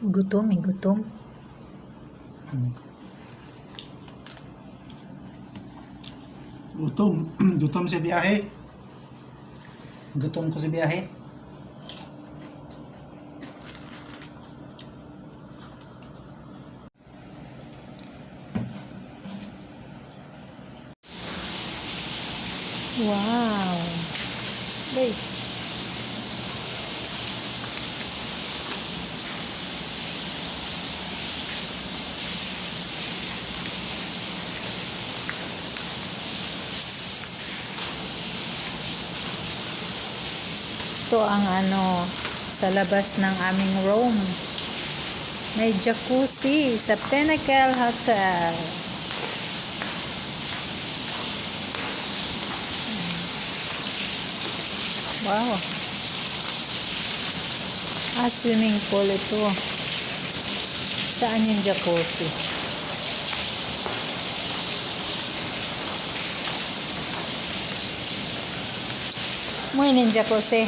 Gutom eh, gutom. Gutom. Gutom sa biyahe. Gutom ko sa biyahe. Wow. Bay. Ito ang sa labas ng aming room. May jacuzzi sa Pinnacle Hotel. Wow. Swimming pool ito. Saan yung jacuzzi? Mo yung jacuzzi.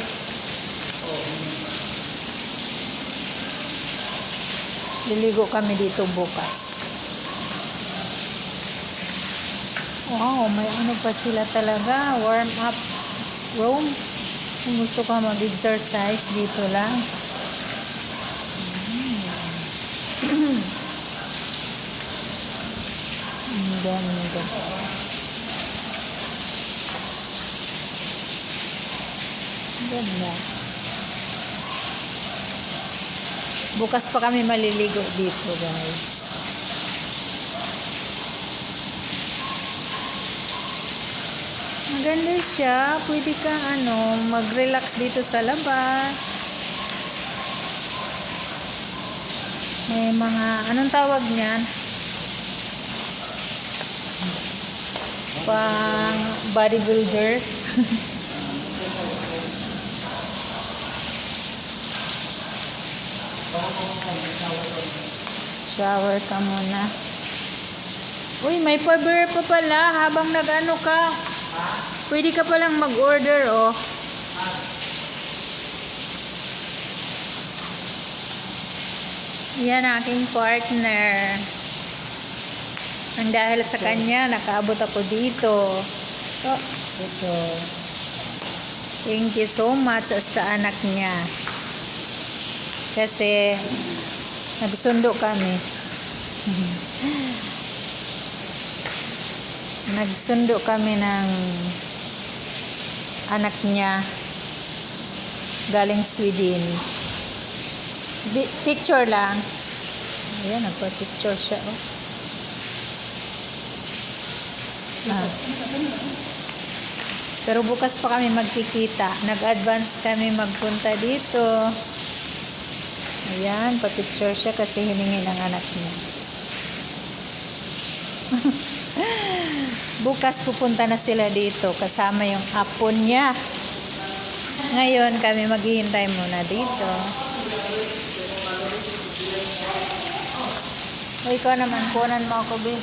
Liligo kami dito bukas. Wow, may pa sila talaga. Warm up room. Kung gusto ka mag-exercise, dito lang. Ganda. Ganda. Bukas pa kami maliligo dito, guys. Maganda siya. Pwede kang mag-relax dito sa labas. May mga, anong tawag niyan? Pang bodybuilder. Shower ka muna. Uy, may pa-beer pa pala habang nag-ano ka. Pwede ka palang mag-order, oh. Yan aking partner. Ang dahil sa kanya, nakaabot ako dito. Oh, ito. Thank you so much sa anak niya. Kasi nagsundo kami. Nagsundo kami ng anak niya galing Sweden. Picture lang. Ayan, nagpa-picture siya. Oh. Pero bukas pa kami magkikita. Nag-advance kami magpunta dito. Ayan, pa-picture siya kasi hiningi ng anak niya. Bukas pupunta na sila dito kasama yung apo niya. Ngayon kami maghihintay muna dito. O ikaw naman, kunan mo ako, be.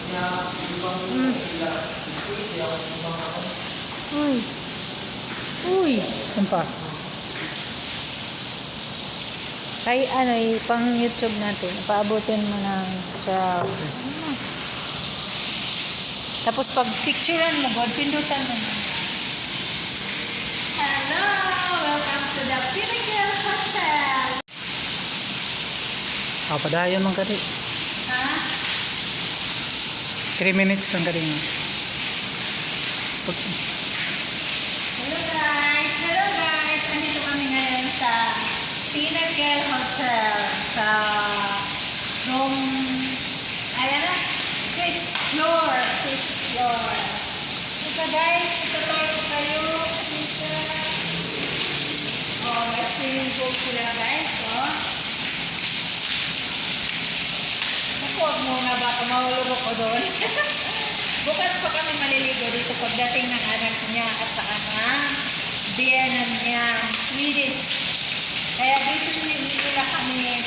Uy. Uy. Saan Kay pang YouTube natin. Paabutin mo ng chow. Tapos pag picturean mo, God, pindutan mo. Hello! Welcome to the Pinnacle Hotel. padayon man kadi. Ha? 3 minutes lang kadi. Hello guys! Hello guys! Andito kami ngayon sa Pinnacle Hotel. Sa room... Ayan na. 5th floor. 5th floor. Ito guys, itutur ko kayo. Oh, may swimming pool sila guys. Oh. Huwag muna baka mahulog ako doon. Bukas pa kami maliligo dito pagdating ng anak niya at saka na biyanan niya, Swedish. Kaya dito nila kami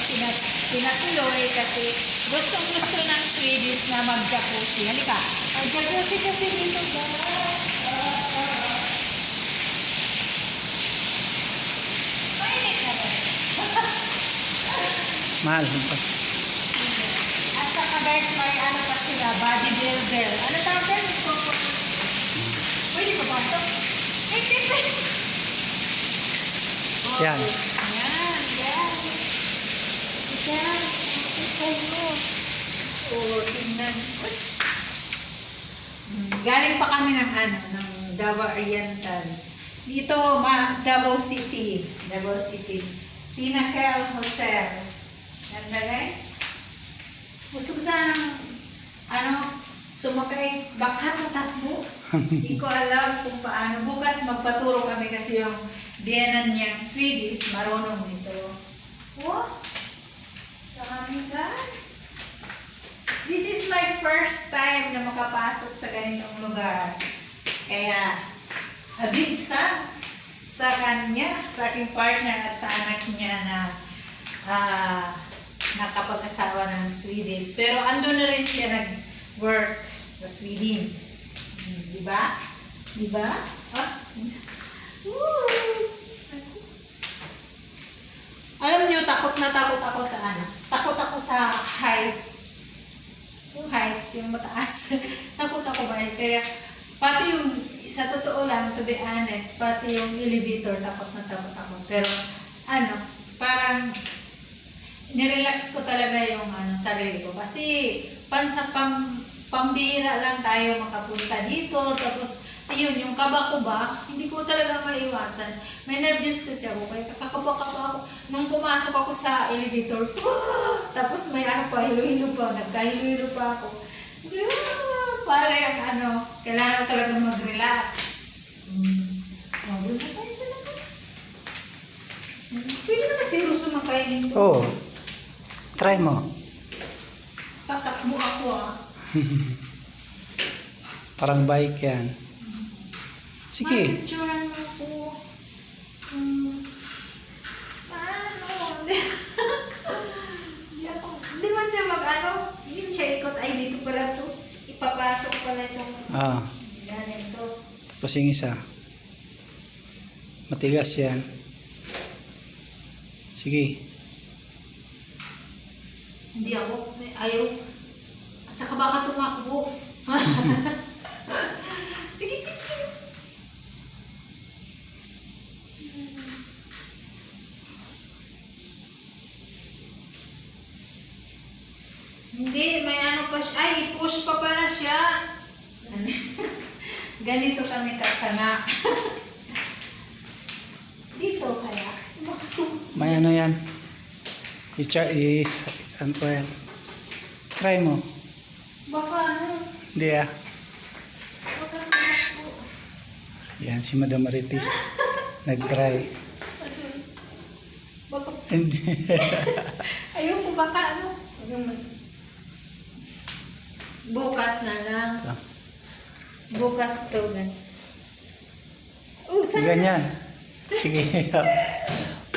pinatuloy kasi gustong-gusto ng Swedish na mag-jacuzzi. Halika. Mag-jacuzzi kasi dito guys. Mahal. At saka guys, may ano pa sila, bodybuilder. Ano tawag yan? Pwede ba pasok? Yan. Yan, yan. Yan. Tingnan mo. Oo, tingnan. Galing pa kami ng ano, ng Davao Oriental. Dito, Davao City. Davao City. Pinnacle Hotel. Ganda guys. Gusto ko sanang, ano, sumakay, baka tatakbo. Hindi ko alam kung paano. Bukas magpaturo kami kasi yung biyenan niyang Swedish, marunong nito. Wow! Dami guys. This is my first time na makapasok sa ganitong lugar. Kaya, a big thanks sa kanya, sa aking partner at sa anak niya na nakapag-asawa ng Swedish. Pero ando na rin siya nag-work sa Sweden. Diba? Diba? Ah? Woo! Alam niyo, takot na takot ako sa ano? Takot ako sa heights. Yung heights, yung mataas. Takot ako ba? Kaya, pati yung, sa totoo lang, to be honest, pati yung elevator, takot na takot ako. Pero, ano, parang, nirelax ko talaga yung sarili ko. Kasi, pambira lang tayo makapunta dito. Tapos, ayun, yung kaba ko ba, hindi ko talaga maiwasan. May nervous kasi ako, kaya kakaba-kaba ako. Nung pumasok ako sa elevator, tapos may ano pa, hilo-hilo pa, nagkahilo-hilo pa ako. Para yung ano, kailangan ko talaga mag-relax. Doon na tayo sa labas. Pwede naman siguro sumakay dito. Oo. Try mo. Tatakbo ako Parang bike yan. Sige. Picturean mo ako. Paano? Hindi man siya mag-ano. Hindi siya ikot. Ay, dito pala to. Ipapasok pala itong ganito. Tapos yung isa. Matigas yan. Sige. Hindi ako. Ayaw. At saka baka tumakbo. Sige, picture. Hindi, may ano pa siya. Ay, i-push pa pala siya. Ganito kami katana. Dito kaya. May ano yan. Ano po yan? Try mo. Baka ano. Hindi Baka tumakbo. Yan, si Madam Marites. Nag-try. Baka, Hindi. ayoko baka ano. Bukas na lang. Bukas to. Saan? Ganyan. Sige.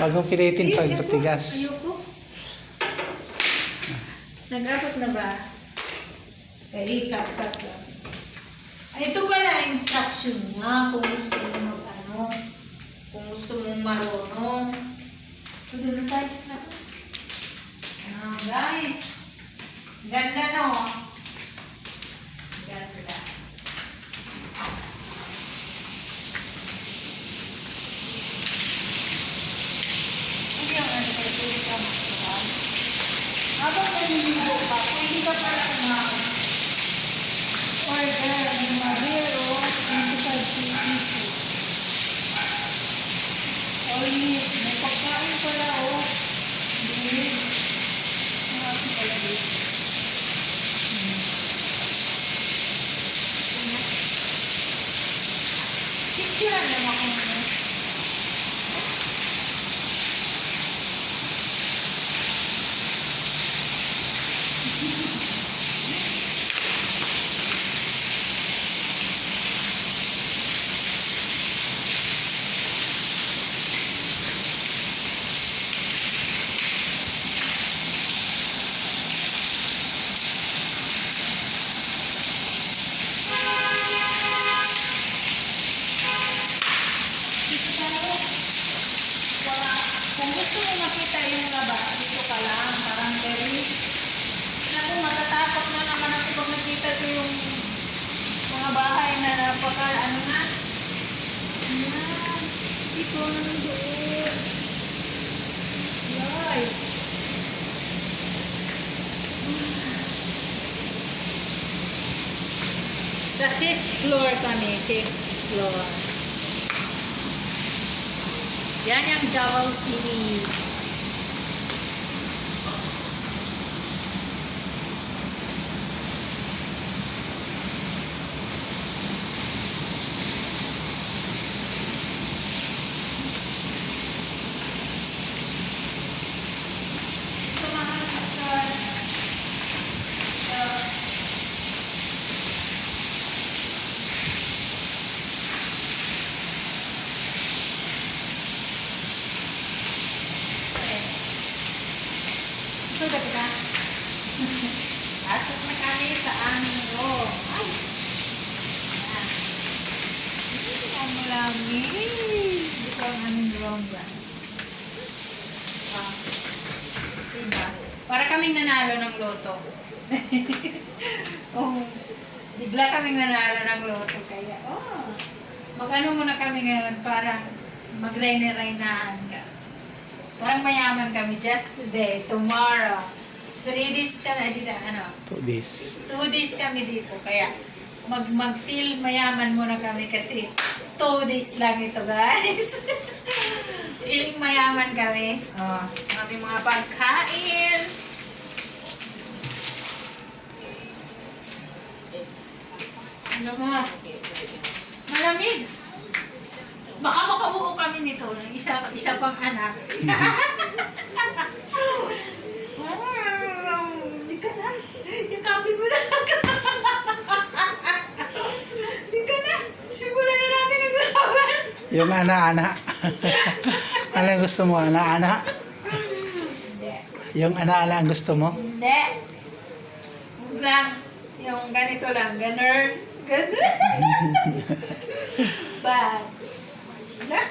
Huwag mo pilitin pag matigas. Ayoko. Nag-abot na ba? Recap pa to. Ay, ito pala instruction niya kung gusto mo mag-ano. Kung gusto mong marunong. So, doon na tayo sa labas. Guys. Ganda no? Ganda. Hindi ang ano kayo, pwede ka magkakaan. Habang naliligo ka, pwede ka pala order ng Marero 25 pesos. Olive, may pagkain pala Olive. Marami pala dito. Picture lang ako mo. na napaka, ano na. Ayan. Ito nandoon. Yay. Sa 5th floor kami, 5th floor. Yan yung Davao City. Ito mga sister. Sudah kita. Pasok na kami sa aming room. Ay! Ayan. Hindi ang malamig. Dito ang aming room, guys. Ah. Diba? Para kaming nanalo ng loto. Oh, bigla kaming nanalo ng loto. Kaya, mag-ano muna kami ngayon para mag-rene-reinahan ka. Parang mayaman kami just today, tomorrow. 3 days kami dito, 2 days. 2 days kami dito. Kaya mag-feel mayaman muna kami kasi 2 days lang ito, guys. Feeling mayaman kami. Aming mga pagkain. Ano mo? Malamig. Baka makabuo kami nito ng isa pang anak. Hindi ka na. Yakapin mo na. Hindi ka na. Simulan na natin ang laban. Yung ana-ana. Ano ang gusto mo? Ana-ana? Hindi. Yung ana-ana ang gusto mo? Hindi. Huwag lang. Yung ganito lang. Ganun. Ganun. Bad. Na?